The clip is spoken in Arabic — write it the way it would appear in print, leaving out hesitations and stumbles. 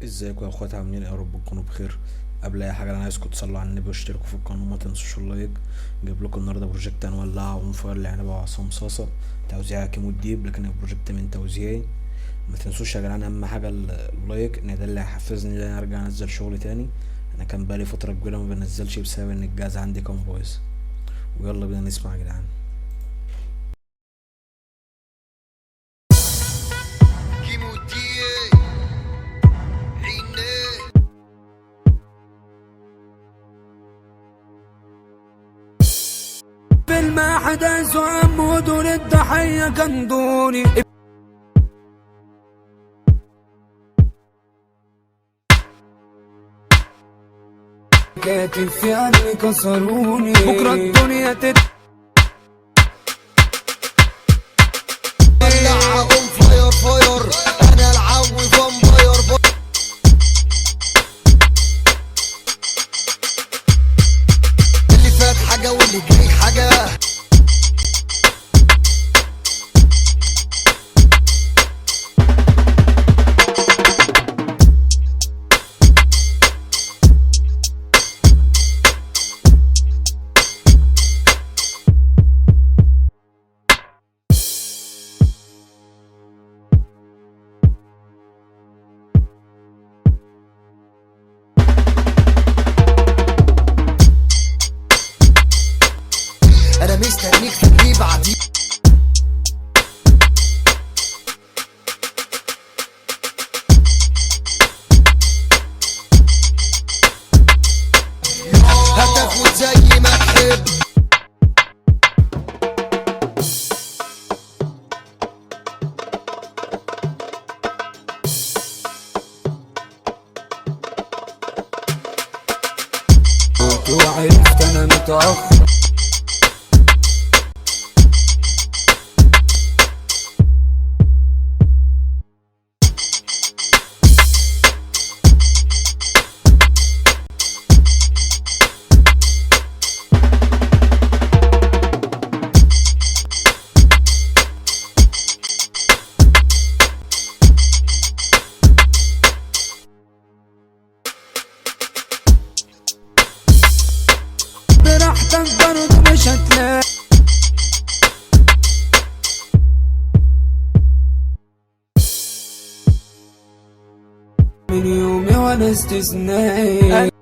ازيكم يا اخواتي؟ عاملين ايه؟ يا رب تكونوا بخير. قبل اي حاجه انا عايزكم تصلوا على النبي واشتركوا في القناه وما تنسوش اللايك. جايب لكم النهارده بروجكت هنولعه ونفاير العنبه وعصام صاصه. توزيع كيمو الديب، لكن البروجكت من توزيعي. ما تنسوش يا جدعان، اهم حاجه اللايك، ان ده اللي هيحفزني ان انا ارجع انزل شغل تاني. انا كان بقالي فتره كبيره ما بنزلش بسبب ان الجهاز عندي كان بايظ. ويلا بينا نسمع يا جدعان. كيمو دي عينيه. فيلم حدث وعمود للضحية كان دوني كاتب في قلبي كسروني بكرة الدنيا ولعها اون فاير فاير، انا العوي فامباير. اللي فات حاجة واللي جاي حاجة. انا مستنيك تجي بعدي. هتاخد زي ما تحب. وعرفت انا متأخر براحتك برضه مش هتلاقي من يومي وانا استثنائي.